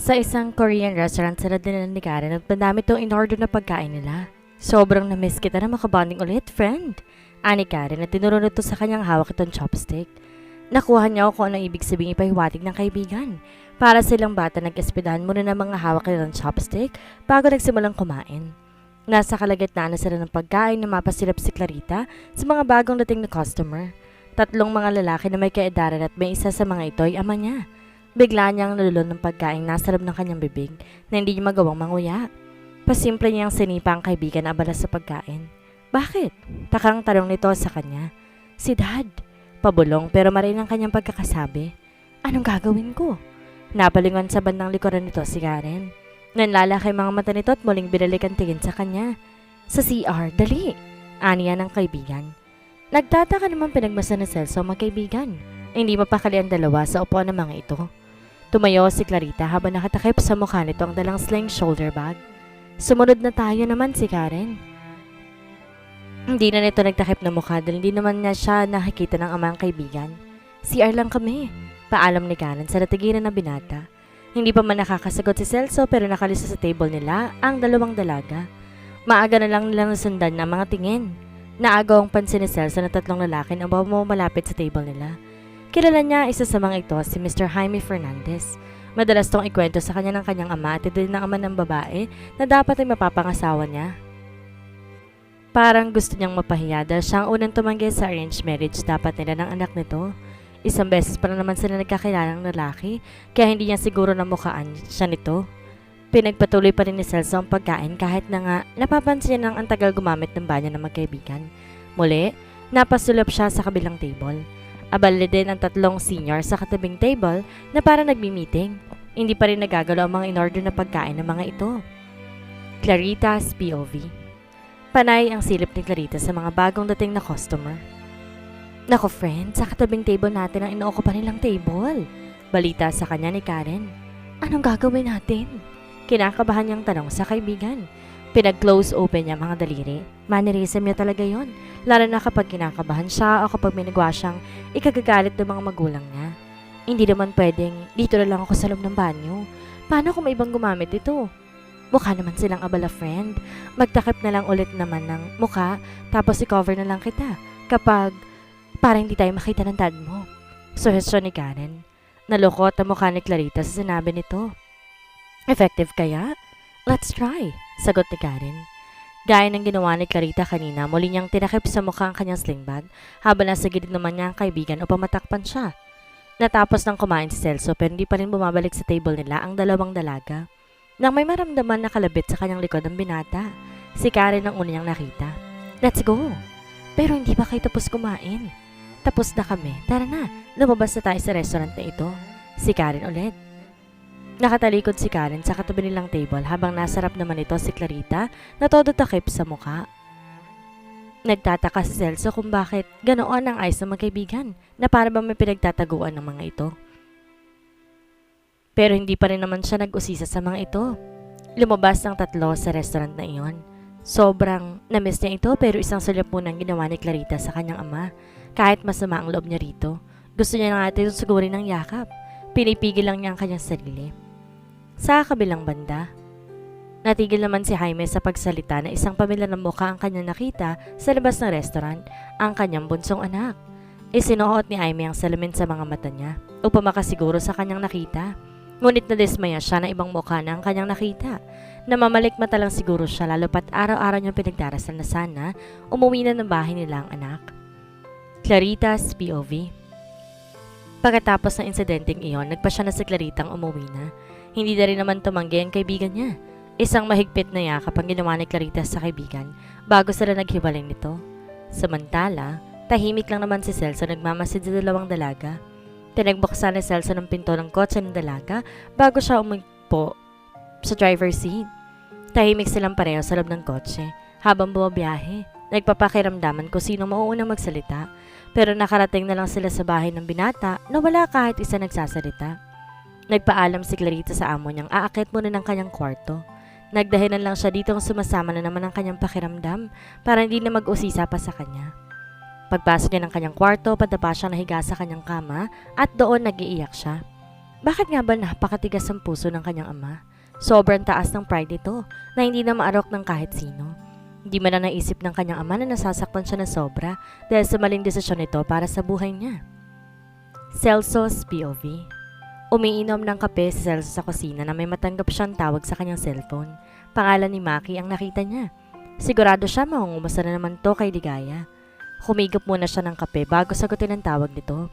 Sa isang Korean restaurant sa nila ni Karen at madami tong in-order na pagkain nila. Sobrang na-miss kita na makabanding ulit, friend. Ani Karen at tinuro nito sa kanyang hawak itong chopstick. Nakuha niya kung anong ibig sabihin ipahiwatig ng kaibigan. Para silang bata nag-espedahan muna ng mga hawak nila ng chopstick bago nagsimulang kumain. Nasa kalagitnaan na sila ng pagkain na mapasilap si Clarita sa mga bagong dating na customer. Tatlong mga lalaki na may kaedaran at may isa sa mga ito ay ama niya. Bigla niyang nalulon ng pagkain nasa loob ng kanyang bibig na hindi niya magawang manguya. Pasimple niyang sinipa ang kaibigan abala sa pagkain. Bakit? Takang tanong nito sa kanya. Si Dad. Pabulong pero marin ang kanyang pagkakasabi. Anong gagawin ko? Napalingon sa bandang likuran nito si Karen. Nanlalaki mga mata nito at muling binalik ang tingin sa kanya. Sa CR, dali! Aniya ng kaibigan. Nagtataka naman pinagmasa ni Celso ang magkaibigan. Hindi mapakali ang dalawa sa upuan ng mga ito. Tumayo si Clarita habang nakatakip sa mukha nito ang dalang sling shoulder bag. Sumunod na tayo naman si Karen. Hindi na nito nagtakip na mukha dahil hindi naman niya siya nakikita ng amang kaibigan. CR lang kami. Paalam ni Karen sa natigiran na binata. Hindi pa man nakakasagot si Celso pero nakalisa sa table nila ang dalawang dalaga. Maaga na lang nilang nasundan ng mga tingin. Naagaw ang pansin ni Celso na tatlong lalaki na malapit sa table nila. Kilala niya isa sa mga ito si Mr. Jaime Fernandez. Madalas tong ikwento sa kanya ng kanyang ama at din ng ama ng babae na dapat ay mapapangasawa niya. Parang gusto niyang mapahiya dahil siya ang unang tumanggi sa arranged marriage dapat nila ng anak nito. Isang beses pa lang naman sila nagkakilalang lalaki kaya hindi niya siguro namukhaan siya nito. Pinagpatuloy pa rin ni Celso ang pagkain kahit na nga napapansin niya ng ang tagal gumamit ng banyo ng magkaibigan. Muli, napasulap siya sa kabilang table. Abala din ang tatlong senior sa katabing table na parang nagmi-meeting. Hindi pa rin nagagalaw ang mga in-order na pagkain ng mga ito. Clarita's POV. Panay ang silip ni Clarita sa mga bagong dating na customer. Nako friend, sa katabing table natin ang inuokupa nilang table. Balita sa kanya ni Karen. Anong gagawin natin? Kinakabahan niyang tanong sa kaibigan. Pinag-close open niya mga daliri. Mannerism niya talaga yon. Lalo na kapag kinakabahan siya o kapag may nagawa siyang ikagagalit ng mga magulang niya. Hindi naman pwedeng dito na lang ako sa loob ng banyo. Paano kung may ibang gumamit ito? Mukha naman silang abala friend. Magtakip na lang ulit naman ng mukha tapos i-cover na lang kita kapag para hindi tayo makita ng dad mo. Suhestyon ni Karen. Nalukot ang mukha ni Clarita sa sinabi nito. Effective kaya? Let's try, sagot ni Karen. Gaya ng ginawa ni Clarita kanina, muli niyang tinakip sa mukha ang kanyang sling bag habang nasa gilid naman niya ang kaibigan upang matakpan siya. Natapos ng kumain si Celso pero hindi pa rin bumabalik sa table nila ang dalawang dalaga. Nang may maramdaman na kalabit sa kanyang likod ang binata, si Karen ang una niyang nakita. Let's go! Pero hindi pa kayo tapos kumain. Tapos na kami. Tara na, lumabas na tayo sa restaurant na ito. Si Karen ulit. Nakatalikod si Karen sa katabi nilang table habang nasarap naman ito si Clarita na todo takip sa mukha. Nagtataka si Celso kung bakit ganoon ang ayos ng magkaibigan na para bang may pinagtataguan ng mga ito. Pero hindi pa rin naman siya nag-usisa sa mga ito. Lumabas ang tatlo sa restaurant na iyon. Sobrang namiss niya ito pero isang sulap muna ang ginawa ni Clarita sa kanyang ama. Kahit masama ang loob niya rito, gusto niya na natin sugurin ng yakap. Pinipigil lang niya ang kanyang sarili. Sa kabilang banda, natigil naman si Jaime sa pagsalita na isang pamilya ng mukha ang kanyang nakita sa labas ng restaurant, ang kanyang bunsong anak. Isinuot ni Jaime ang salamin sa mga mata niya upang makasiguro sa kanyang nakita. Ngunit nadismaya siya na ibang mukha na ang kanyang nakita. Namamalikmata lang siguro siya lalo pat araw-araw niyang pinagdarasal na sana umuwi na ng bahay nila ang anak. Clarita's POV. Pagkatapos ng insidenteng iyon, nagpa siya na si Claritang umuwi na. Hindi na rin naman tumanggi ang kaibigan niya. Isang mahigpit na yakap ang ginawa ni Clarita sa kaibigan bago sila naghiwalay nito. Samantala, tahimik lang naman si Celso nagmamasid sa dalawang dalaga. Tinagbuksan ni Celso ng pinto ng kotse ng dalaga bago siya umupo sa driver's seat. Tahimik silang pareho sa loob ng kotse habang bumabiyahe. Nagpapakiramdaman kung sino mauunang magsalita. Pero nakarating na lang sila sa bahay ng binata na wala kahit isa nagsasalita. Nagpaalam si Clarita sa amo niyang aakit muna ng kanyang kwarto. Nagdahilan lang siya ditong sumasama na naman ang kanyang pakiramdam para hindi na mag-usisa pa sa kanya. Pagpasok niya ng kanyang kwarto, padapa siyang nahiga sa kanyang kama at doon nag-iiyak siya. Bakit nga ba napakatigas ang puso ng kanyang ama? Sobrang taas ng pride nito na hindi na maarok ng kahit sino. Hindi man na naisip ng kanyang ama na nasasaktan siya ng sobra dahil sa maling desisyon nito para sa buhay niya. Celso's POV. Umiinom ng kape si Celso sa kusina na may matanggap siyang tawag sa kanyang cellphone. Pangalan ni Maki ang nakita niya. Sigurado siya mangungumusta na naman to kay Ligaya. Humigop muna siya ng kape bago sagutin ang tawag nito.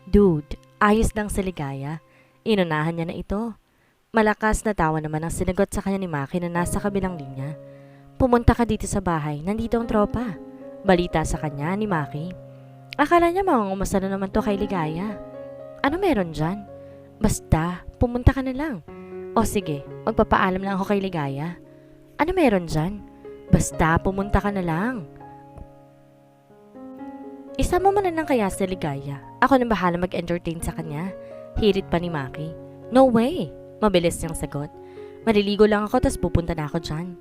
Dude, ayos lang si Ligaya. Inunahan niya na ito. Malakas na tawa naman ang sinagot sa kanya ni Maki na nasa kabilang linya. Pumunta ka dito sa bahay, nandito ang tropa. Balita sa kanya ni Maki. Akala niya mangungumusta na naman to kay Ligaya. Ano meron dyan? Basta, pumunta ka na lang. O sige, magpapaalam lang ako kay Ligaya. Ano meron dyan? Basta, pumunta ka na lang. Isama mo na lang kaya si Ligaya. Ako nang bahala mag-entertain sa kanya. Hirit pa ni Maki. No way! Mabilis niyang sagot. Maliligo lang ako tas pupunta na ako dyan.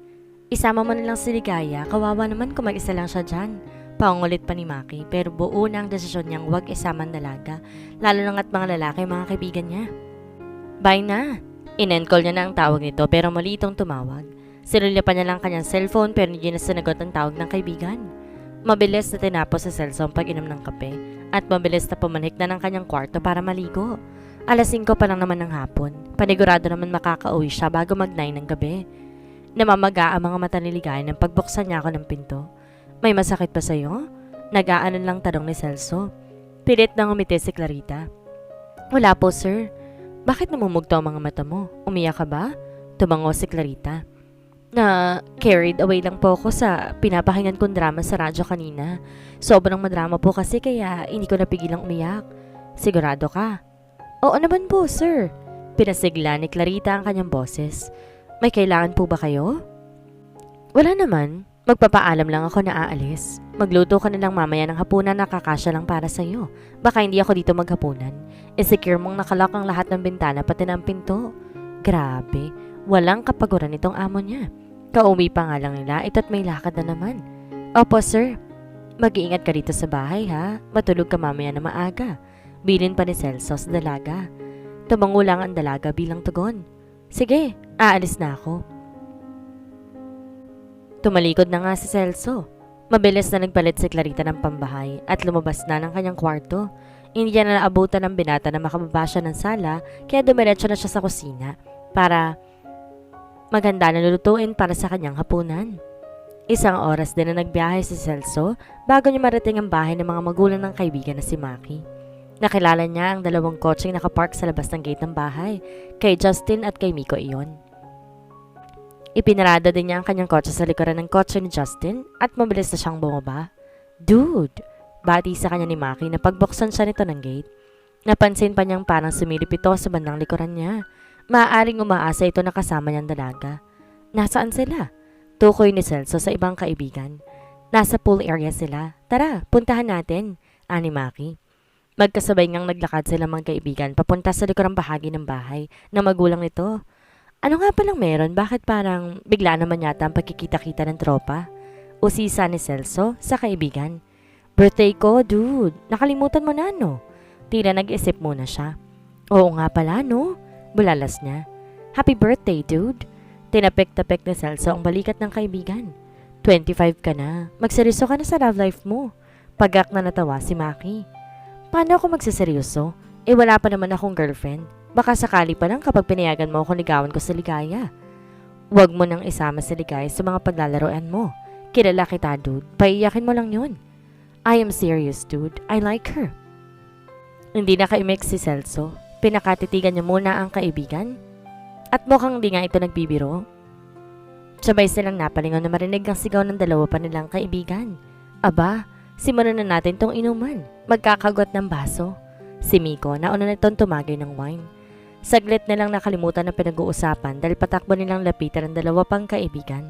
Isama mo na lang si Ligaya. Kawawa naman kung mag-isa lang siya dyan. Paungulit pa ni Maki pero buo na ang desisyon niyang huwag isama ang dalaga. Lalo na nga't mga lalaki mga kaibigan niya. Bye na! In-end-call niya na ang tawag nito pero mali itong tumawag. Sinulya pa niya lang kanyang cellphone pero hindi na sinagot ang tawag ng kaibigan. Mabilis na tinapos sa Celso ang pag-inom ng kape at mabilis na pumanik na ng kanyang kwarto para maligo. Alas 5 pa lang naman ng hapon. Panigurado naman makakauwi siya bago mag-9 ng gabi. Namamaga ang mga mata ni Ligaya nang pagbuksan niya ako ng pinto. May masakit pa sa'yo? Nag-aanon lang tanong ni Celso. Pilit nang umiti si Clarita. Wala po sir. Bakit namumugto ang mga mata mo? Umiyak ka ba? Tumango si Clarita. Na carried away lang po ako sa pinapakinggan kong drama sa radyo kanina. Sobrang madrama po kasi kaya hindi ko napigilang umiyak. Sigurado ka? Oo naman po, sir. Pinasigla ni Clarita ang kanyang boses. May kailangan po ba kayo? Wala naman. Magpapaalam lang ako na aalis. Magluto ka na lang mamaya ng hapunan na kakasya lang para sa'yo. Baka hindi ako dito maghapunan. I-secure mong nakalock ang lahat ng bintana pati ng pinto. Grabe, walang kapaguran itong amo niya. Kauwi pa nga lang nila, ito't may lakad na naman. Opo sir, mag-iingat ka dito sa bahay ha. Matulog ka mamaya na maaga. Bilin pa ni Celso sa dalaga. Tumango lang ang dalaga bilang tugon. Sige, aalis na ako. Tumalikod na nga si Celso. Mabilis na nagpalit si Clarita ng pambahay at lumabas na ng kanyang kwarto. Hindi niya na naabutan ng binata na makababa siya ng sala kaya dumiretso na siya sa kusina para maganda na lulutuin para sa kanyang hapunan. Isang oras din na nagbiyahe si Celso bago niya marating ang bahay ng mga magulang ng kaibigan na si Maki. Nakilala niya ang dalawang kotseng nakapark sa labas ng gate ng bahay, kay Justin at kay Miko iyon. Ipinarada din niya ang kanyang kotse sa likuran ng kotse ni Justin at mabilis na siyang bumaba. Dude! Bati sa kanya ni Maki na pagbuksan siya nito ng gate. Napansin pa niyang parang sumilip ito sa bandang likuran niya. Maaaring umaasa ito na kasama niyang dalaga. Nasaan sila? Tukoy ni Celso sa ibang kaibigan. Nasa pool area sila. Tara, puntahan natin, ani Maki. Magkasabay ngang naglakad sila mga kaibigan papunta sa likurang bahagi ng bahay ng magulang nito. Ano nga palang meron? Bakit parang bigla naman yata ang pagkikita-kita ng tropa? Usisa ni Celso sa kaibigan. Birthday ko, dude. Nakalimutan mo na, no? Tila nag-isip muna siya. Oo nga pala, no? Bulalas niya. Happy birthday, dude. Tinapik-tapik ni Celso ang balikat ng kaibigan. 25 ka na. Magseryoso ka na sa love life mo. Pagak na natawa si Maki. Paano ako magsiseryoso? Wala pa naman akong girlfriend. Baka sakali pa lang kapag pinayagan mo akong ligawan ko sa Ligaya. Huwag mo nang isama si Ligaya sa mga paglalaroan mo. Kilala kita, dude. Paiyakin mo lang yun. I am serious, dude. I like her. Hindi nakaimik si Celso. Pinakatitigan niya muna ang kaibigan. At mukhang di nga ito nagbibiro. Sabay silang napalingon na marinig ang sigaw ng dalawa pa nilang kaibigan. Aba, simulan na natin tong inuman. Magkakagot ng baso. Si Miko, nauna na itong tumagay ng wine. Saglit na lang nakalimutan ang pinag-uusapan dahil patakbo nilang lapitan ang dalawa pang kaibigan.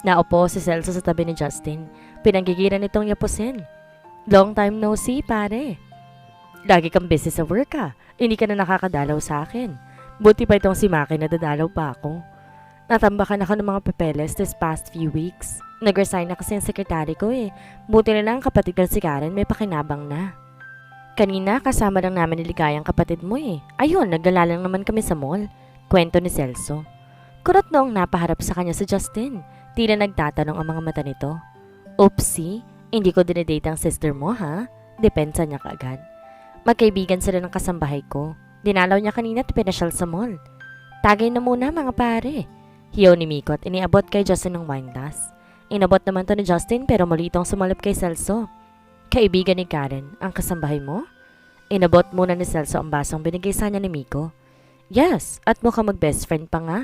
Naupo si Celso sa tabi ni Justin. Pinanggigiran itong yapusin. Long time no see, pare. Lagi kang busy sa work ha. Hindi ka na nakakadalaw sa akin. Buti pa itong si Maki na dadalaw pa ako. Natambakan ako ng mga papeles this past few weeks. Nag-resign na kasi ang sekretary ko eh. Buti na lang kapatid ko si Karen may pakinabang na. Kanina kasama lang namin ni Ligayang kapatid mo eh. Ayun, naggala lang naman kami sa mall. Kwento ni Celso. Kurot noong napaharap sa kanya si Justin. Tila nagtatanong ang mga mata nito. Oopsie, hindi ko dinedate ang sister mo ha? Depensa niya kaagad. Magkaibigan sila ng kasambahay ko. Dinalaw niya kanina at pinasyal sa mall. Tagay na muna mga pare. Hiyaw ni Miko at iniabot kay Justin ng wine glass. Inabot naman to ni Justin pero muli itong sumalap kay Celso. Kaibigan ni Karen, ang kasambahay mo? Inabot muna ni Celso ang basong binigay sa kanya ni Miko. Yes, at mukhang mag-best friend pa nga.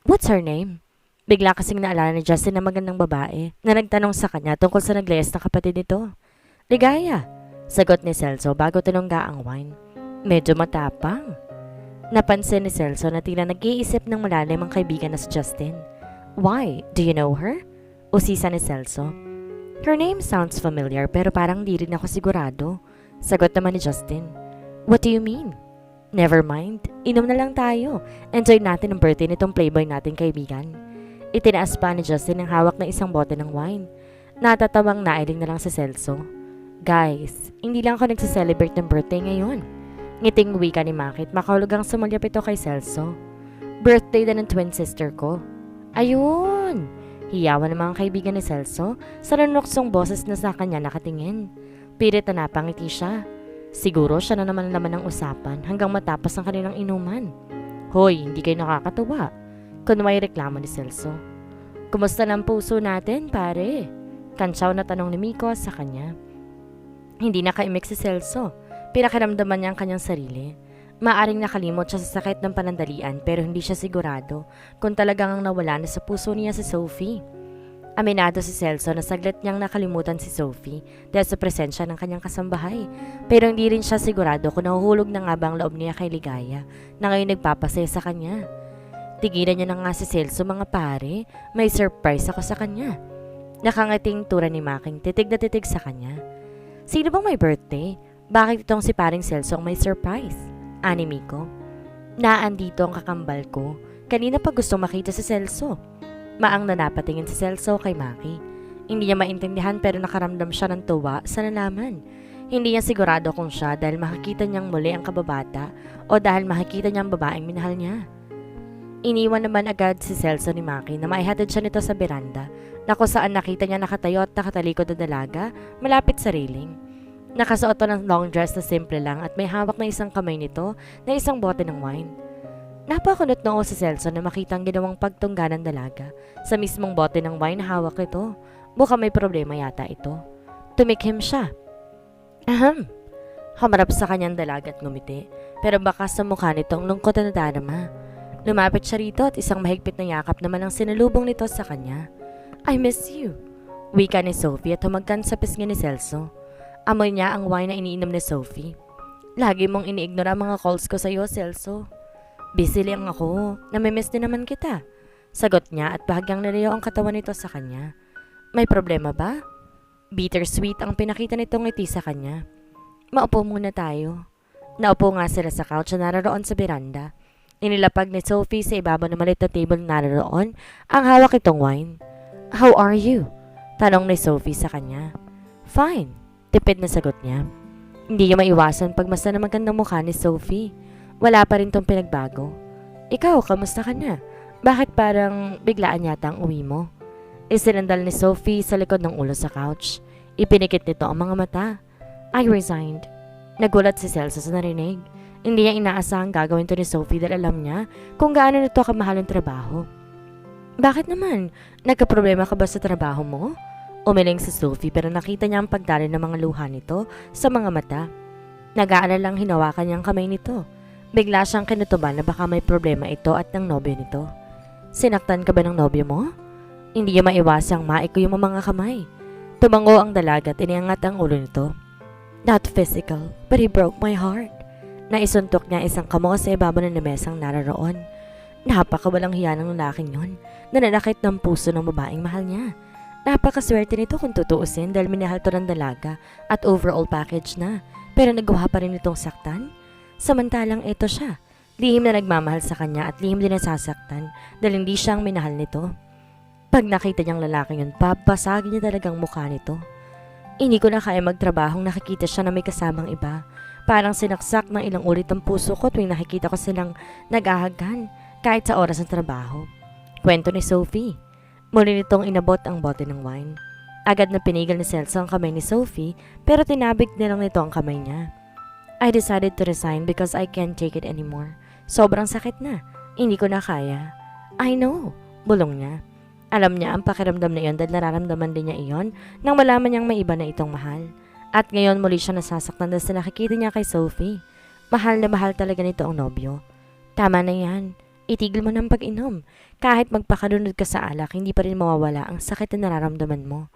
What's her name? Bigla kasing naalala ni Justin na magandang babae na nagtanong sa kanya tungkol sa naglayas na kapatid nito. Ligaya, sagot ni Celso bago tinungga ang wine. Medyo matapang. Napansin ni Celso na tila nag-iisip ng malalim ang kaibigan na si Justin. Why? Do you know her? Usisa ni Celso. Her name sounds familiar pero parang di rin ako sigurado. Sagot naman ni Justin. What do you mean? Never mind. Inom na lang tayo. Enjoy natin ang birthday nitong playboy nating kaibigan. Itinaas pa ni Justin ang hawak na isang bote ng wine. Natatawang nailing na lang si Celso. Guys, hindi lang ako nagsiselebrate ng birthday ngayon. Ngiting wika ni Makit, makahulugang sumalyap ito kay Celso. Birthday na ng twin sister ko. Ayun! Hiyawan ng mga kaibigan ni Celso sa nanuksong boses na sa kanya nakatingin. Pilit na napangiti siya. Siguro siya na naman laman ng usapan hanggang matapos ang kanilang inuman. Hoy, hindi kayo nakakatawa. Kunway reklamo ni Celso. Kumusta ng puso natin, pare? Kantsaw na tanong ni Miko sa kanya. Hindi nakaimik si Celso. Pinakiramdaman niya ang kanyang sarili. Maaring nakalimot siya sa sakit ng panandalian pero hindi siya sigurado kung talagang nawala na sa puso niya si Sophie. Aminado si Celso na saglit niyang nakalimutan si Sophie dahil sa presensya ng kanyang kasambahay. Pero hindi rin siya sigurado kung nahuhulog na nga ba ang loob niya kay Ligaya na ngayon nagpapasaya sa kanya. Tigilan niya na nga si Celso mga pare, may surprise ako sa kanya. Nakangating tura ni Making titig na titig sa kanya. Sino bang may birthday? Bakit itong si paring Celso ang may surprise? Ani Miko. Naandito ang kakambal ko. Kanina pa gusto makita si Celso. Maang na napatingin si Celso kay Maki. Hindi niya maintindihan pero nakaramdam siya ng tuwa sa nalaman. Hindi niya sigurado kung siya dahil makikita niyang muli ang kababata o dahil makikita niya ang babaeng minahal niya. Iniwan naman agad si Celso ni Maki na maihatid siya nito sa beranda na kung saan nakita niya nakatayo at nakatalikod na dalaga malapit sa railing. Nakasuot to ng long dress na simple lang at may hawak na isang kamay nito na isang bote ng wine. Napakunot noo si Celso na makita ang ginawang pagtungga ng dalaga sa mismong bote ng wine na hawak ito. Mukhang may problema yata ito. Tumikhim siya. Ahem. Humarap sa kanyang dalaga at ngumiti pero baka sa mukha nito ang lungkot na nadarama. Lumapit siya rito at isang mahigpit na yakap naman ang sinalubong nito sa kanya. I miss you. Wika ni Sophie at humagkan sa pisngi ni Celso. Amoy niya ang wine na iniinom ni Sophie. Lagi mong iniignore ang mga calls ko sa iyo, Celso. Busy lang ako. Namimiss din naman kita. Sagot niya at bahagyang nalayo ang katawan nito sa kanya. May problema ba? Bittersweet ang pinakita nitong ngiti sa kanya. Maupo muna tayo. Naupo nga sila sa couch na naroon sa beranda. Inilapag ni Sophie sa ibabaw ng maliit na table na naroon ang hawak itong wine. How are you? Tanong ni Sophie sa kanya. Fine. Tipid na sagot niya. Hindi niya maiwasan pagmasdan na magandang mukha ni Sophie. Wala pa rin tong pinagbago. Ikaw, kamusta ka na? Bakit parang biglaan yata ang uwi mo? Isinandal ni Sophie sa likod ng ulo sa couch. Ipinikit nito ang mga mata. I resigned. Nagulat si Celso sa narinig. Hindi niya inaasahang gagawin to ni Sophie dahil alam niya kung gaano nito kamahal ang trabaho. Bakit naman? Nagkaproblema ka ba sa trabaho mo? Umiling si Sophie pero nakita niya ang pagdali ng mga luha nito sa mga mata. Nag-aalalang hinawakan niya ang kamay nito. Bigla siyang kinutuban na baka may problema ito at ng nobyo nito. Sinaktan ka ba ng nobyo mo? Hindi niya maiwasang maiko yung mga kamay. Tumango ang dalaga at iniangat ang ulo nito. Not physical, but he broke my heart. Naisuntok niya isang kamo sa ibabaw ng mesang nararoon. Napakawalang hiya ng lalaking yun. Nananakit ng puso ng babaeng mahal niya. Napakaswerte nito kung tutuusin dahil minahal to ng dalaga at overall package na. Pero nagawa pa rin itong saktan. Samantalang ito siya. Lihim na nagmamahal sa kanya at lihim din nasasaktan dahil hindi siyang minahal nito. Pag nakita niyang lalaking yun, papasagin niya talagang mukha nito. Hindi ko na kaya magtrabahong nakikita siya na may kasamang iba. Parang sinaksak ng ilang ulit ang puso ko tuwing nakikita ko silang nag-ahagan kahit sa oras ng trabaho. Kwento ni Sophie. Muli nitong inabot ang bote ng wine. Agad na pinigil ni Celso ang kamay ni Sophie pero tinabig nilang nito ang kamay niya. I decided to resign because I can't take it anymore. Sobrang sakit na. Hindi ko na kaya. I know. Bulong niya. Alam niya ang pakiramdam na iyon dahil nararamdaman din niya iyon nang malaman niyang may iba na itong mahal. At ngayon muli siya nasasaktan dahil sa nakikita niya kay Sophie. Mahal na mahal talaga nito ang nobyo. Tama na yan. Itigil mo ng pag-inom. Kahit magpakalunod ka sa alak, hindi pa rin mawawala ang sakit na nararamdaman mo.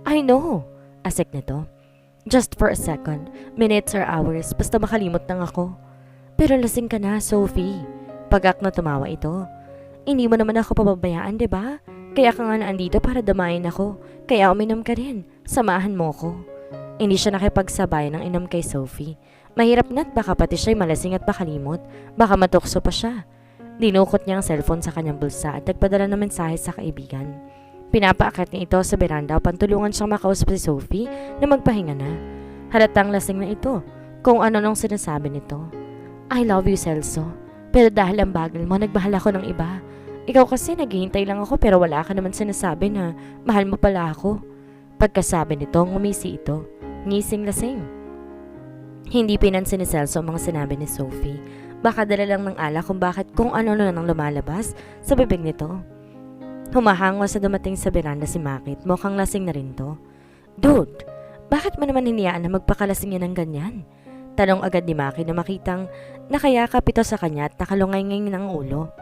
I know. Asik nito. Just for a second. Minutes or hours. Basta makalimot lang ako. Pero lasing ka na, Sophie. Pagak na tumawa ito. Hindi mo naman ako pababayaan, diba? Kaya ka nga naandito para damayin ako. Kaya uminom ka rin. Samahan mo ko. Hindi siya nakipagsabayan ng inom kay Sophie. Mahirap na't baka pati siya'y malasing at makalimot. Baka matukso pa siya. Dinukot niya ang cellphone sa kanyang bulsa at nagpadala ng mensahe sa kaibigan. Pinapaakyat niya ito sa beranda upang tulungan siyang makausap si Sophie na magpahinga na. Halatang lasing na ito kung ano nang sinasabi nito. I love you, Celso. Pero dahil ang bagal mo, nagmahal ako ng iba. Ikaw kasi naghihintay lang ako pero wala ka naman sinasabi na mahal mo pala ako. Pagkasabi nito, ngumisi ito. Ngising lasing. Hindi pinansin ni Celso ang mga sinabi ni Sophie. Baka dala lang ng alak kung ano nang lumalabas sa bibig nito. Humahango sa dumating sa beranda si Makit. Mukhang lasing na rin to. Dude, bakit mo naman hiniyaan na magpakalasing yan ng ganyan? Tanong agad ni Maki na makitang nakayakap ito sa kanya at nakalungay-ngay ng ulo.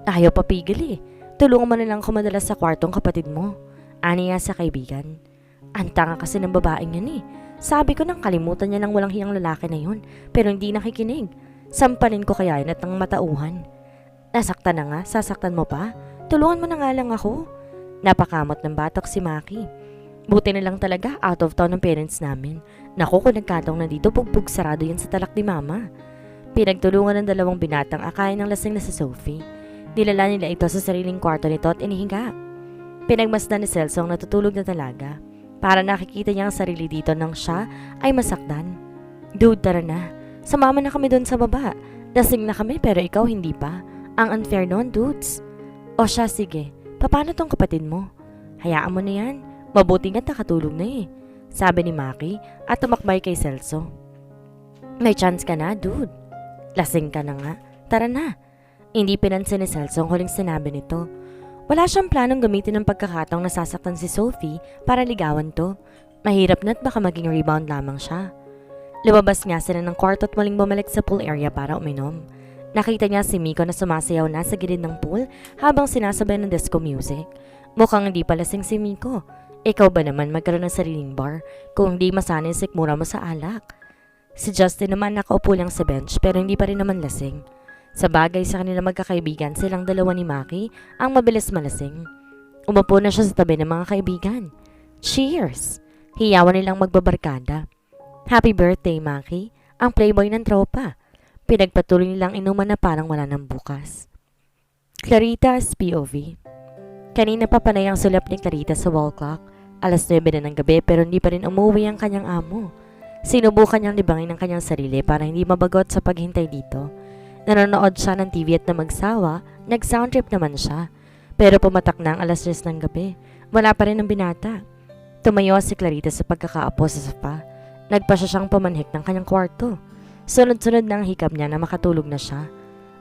Ayaw papigil eh. Tulungan mo na lang kumadalas sa kwartong kapatid mo. Ani niya sa kaibigan. Ang tanga kasi ng babaeng yan eh. Sabi ko nang kalimutan niya ng walang hiyang lalaki na yun, pero hindi nakikinig. Sampalin ko kaya yun at ang matauhan. Nasaktan na nga, sasaktan mo pa? Tulungan mo na nga lang ako. Napakamot ng batok si Maki. Buti na lang talaga out of town ng parents namin. Naku, kung nagkataong nandito, bugbog sarado yan sa talak ni mama. Pinagtulungan ng dalawang binatang akayin ng lasing na si Sophie. Nilala nila ito sa sariling kwarto nito at inihinga. Pinagmasdan ni Celso ang natutulog na talaga. Para nakikita niya ang sarili dito nang siya ay masaktan. Dude, tara na. Sumama na kami doon sa baba. Lasing na kami pero ikaw hindi pa. Ang unfair noon, dudes. O siya, sige. Paano tong kapatid mo? Hayaan mo na yan. Mabuti nga't nakatulog na eh. Sabi ni Maki at tumakbay kay Celso. May chance ka na, dude. Lasing ka na nga. Tara na. Hindi pinansin ni Celso ang huling sinabi nito. Wala siyang planong gamitin ng pagkakataong nasasaktan si Sophie para ligawan to. Mahirap na't baka maging rebound lamang siya. Lumabas nga sila ng kwarto at muling bumalik sa pool area para uminom. Nakita niya si Miko na sumasayaw na sa gilid ng pool habang sinasabay ng disco music. Mukhang hindi palasing si Miko. Ikaw ba naman magkaroon ng sariling bar kung hindi masanay sikmura mo sa alak? Si Justin naman nakaupo lang sa bench pero hindi pa rin naman lasing. Sa bagay sa kanila magkakaibigan silang dalawa ni Maki ang mabilis malasing. Umupo na siya sa tabi ng mga kaibigan. Cheers! Hiyawan nilang magbabarkada. Happy birthday, Maki, ang playboy ng tropa. Pinagpatuloy nilang inuman na parang wala ng bukas. Clarita's POV. Kanina pa panay ang sulap ni Clarita sa wall clock. Alas 9 na ng gabi pero hindi pa rin umuwi ang kanyang amo. Sinubukan niyang libangin ang kanyang sarili para hindi mabagot sa paghintay dito. Nanonood siya ng TV at na magsawa, nag-soundtrip naman siya. Pero pumatak na ang alas 10 ng gabi. Wala pa rin ang binata. Tumayo si Clarita sa pagkakaapo sa sofa. Nagpa siya siyang pamanhik ng kanyang kwarto. Sunod-sunod na ang hikap niya na makatulog na siya.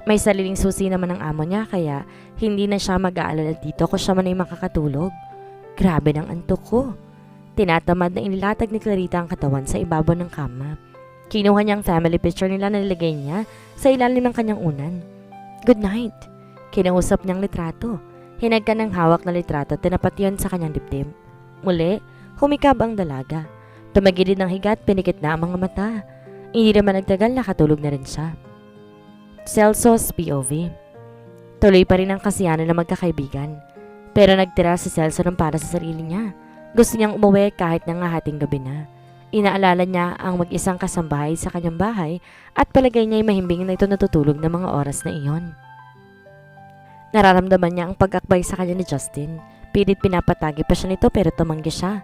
May sariling susi naman ang amo niya kaya hindi na siya mag-aalala dito kung siya man ay makakatulog. Grabe ng antok ko. Tinatamad na inilatag ni Clarita ang katawan sa ibabaw ng kama. Kinuha niya ang family picture nila na nilagay niya sa ilalim ng kanyang unan. Good night. Kinausap niyang litrato. Hinagka ng hawak na litrato at tinapat yun sa kanyang dibdib. Muli, humikab ang dalaga. Tumagilid ng higat, pinikit na ang mga mata. Hindi naman nagtagal, nakatulog na rin siya. Celso's POV. Tuloy pa rin ang kasiyahan na magkakaibigan. Pero nagtira si Celso ng para sa sarili niya. Gusto niyang umuwi kahit na nga hating gabi na. Inaalala niya ang mag-isang kasambahay sa kanyang bahay at palagay niya ay mahimbing na ito natutulog ng mga oras na iyon. Nararamdaman niya ang pag-akbay sa kanya ni Justin. Pilit pinapatagi pa siya nito pero tumanggi siya.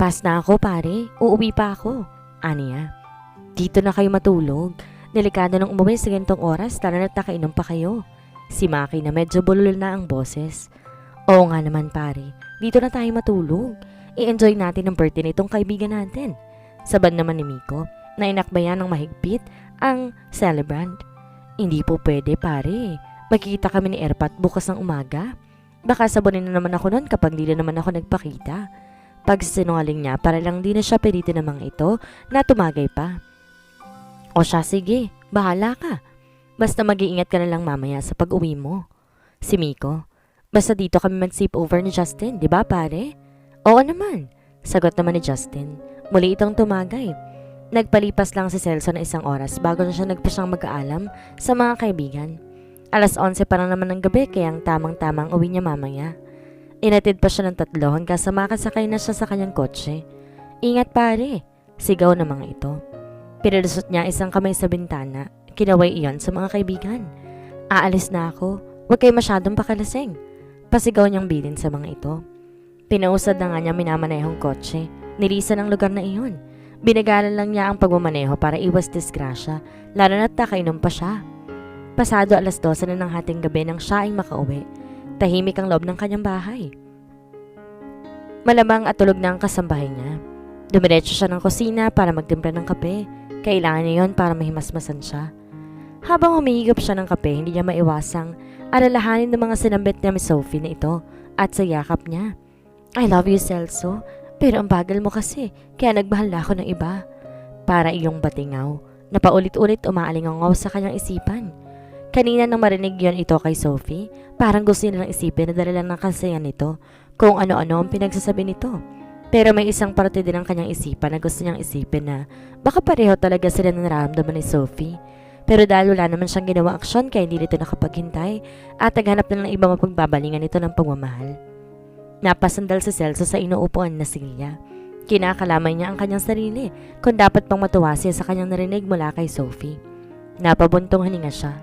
Pass na ako pare, uuwi pa ako. Aniya, dito na kayo matulog. Delikado nang umuwi sa ganitong oras, lalo na't nakainom pa kayo. Si Maki na medyo bulol na ang boses. Oo nga naman pare, dito na tayo matulog. I-enjoy natin ang birthday nitong kaibigan natin. Sabad naman ni Miko na inakbayan ng mahigpit ang celebrant. Hindi po pwede pare, magkikita kami ni Erpat bukas ng umaga. Baka sabunin na naman ako nun kapag di na naman ako nagpakita. Pag sinungaling niya para lang di na siya pilitin ng mga ito na tumagay pa. O siya, sige, bahala ka. Basta mag-iingat ka na lang mamaya sa pag-uwi mo. Si Miko, basta dito kami mag-sleepover ni Justin, di ba pare? Oo naman, sagot naman ni Justin. Muli itong tumagay. Nagpalipas lang si Celso na isang oras bago na siya nagpasyang mag-aalam sa mga kaibigan. Alas 11 pa lang naman ng gabi kaya ang tamang-tamang uwi niya mamaya. Inatid pa siya ng 3 hanggang sa makasakay na siya sa kanyang kotse. Ingat pare, sigaw ng mga ito. Pinalusot niya isang kamay sa bintana. Kinaway iyon sa mga kaibigan. Aalis na ako. Huwag kayo masyadong pakalasing. Pasigaw niyang bilin sa mga ito. Pinausad na nga niya minamanehong kotse. Nilisan ang lugar na iyon. Binagalan lang niya ang pagmamaneho para iwas disgrasya, lalo na't nakainom pa siya. Pasado alas 12 na ng hating gabi nang siya ay makauwi. Tahimik ang loob ng kanyang bahay. Malamang at tulog na ang kasambahay niya. Dumiretso siya ng kusina para magtimpla ng kape. Kailangan niya yon para mahimasmasan siya. Habang humihigop siya ng kape, hindi niya maiwasang alalahanin ng mga sinambit niya ni Sophie na ito at sa yakap niya. I love you, Celso, pero ang bagal mo kasi, kaya nagmahal na ako ng iba. Para iyong batingaw, na paulit-ulit umaalingaw sa kanyang isipan. Kanina nang marinig yon ito kay Sophie, parang gusto nilang isipin na dala lang ng kasayan nito kung ano-ano ang pinagsasabi nito. Pero may isang parte din ng kanyang isipan na gusto niyang isipin na baka pareho talaga sila ng nararamdaman ni Sophie. Pero dahil wala naman siyang ginawang aksyon kaya hindi nito nakapaghintay at naghanap na ng ibang mapagbabalingan nito ng pagmamahal. Napasandal si Celso sa inuupuan na silya. Kinakalamay niya ang kanyang sarili kung dapat pang matuwa siya sa kanyang narinig mula kay Sophie. Napabuntong hininga siya.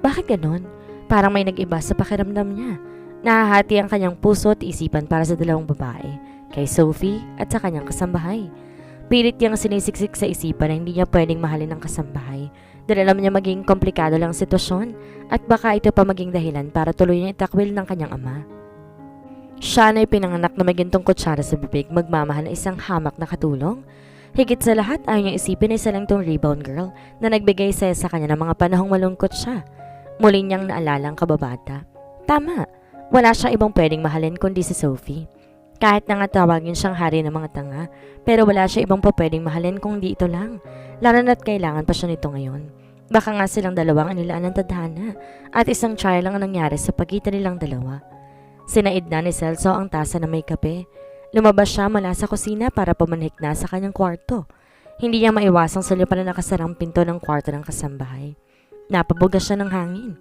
Bakit ganon? Parang may nag-iba sa pakiramdam niya. Nahahati ang kanyang puso at isipan para sa dalawang babae, kay Sophie at sa kanyang kasambahay. Pilit niyang sinisiksik sa isipan na hindi niya pwedeng mahalin ang kasambahay dahil alam niya maging komplikado lang ang sitwasyon at baka ito pa maging dahilan para tuloy niya itakwil ng kanyang ama. Siya na pinanganak na may gintong kutsara sa bibig, magmamahal na isang hamak na katulong. Higit sa lahat, ayaw niyang isipin na isa lang tong rebound girl na nagbigay saya sa kanya ng mga panahong malungkot siya. Muli niyang naalala ang kababata. Tama, wala siyang ibang pwedeng mahalin kundi si Sophie. Kahit na nga tawagin siyang hari ng mga tanga, pero wala siya ibang pa pwedeng mahalin kung di ito lang. Lalo na't kailangan pa siya nito ngayon. Baka nga silang dalawang inilaan ng tadhana at isang trial lang ang nangyari sa pagitan nilang dalawa. Sinaid na ni Celso ang tasa na may kape. Lumabas siya mula sa kusina para pumanhik na sa kanyang kwarto. Hindi niya maiwasang sulipan na nakasarang pinto ng kwarto ng kasambahay. Napabugas siya ng hangin.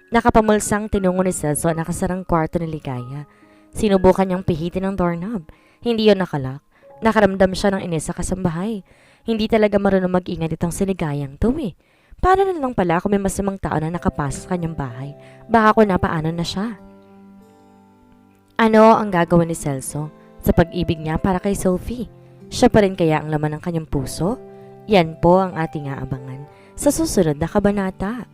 Nakapamulsang tinungo ni Celso ang nakasarang kwarto ni Ligaya. Sinubukan niyang pihitin ang doorknob. Hindi yun nakalak. Nakaramdam siya ng inis sa kasambahay. Hindi talaga marunong mag-ingat itong si Ligayang to eh. Paano na lang pala kung may masamang tao na nakapasok sa kanyang bahay? Baka kung napaano na siya. Ano ang gagawin ni Celso sa pag-ibig niya para kay Sophie? Siya pa rin kaya ang laman ng kanyang puso? Yan po ang ating aabangan sa susunod na kabanata.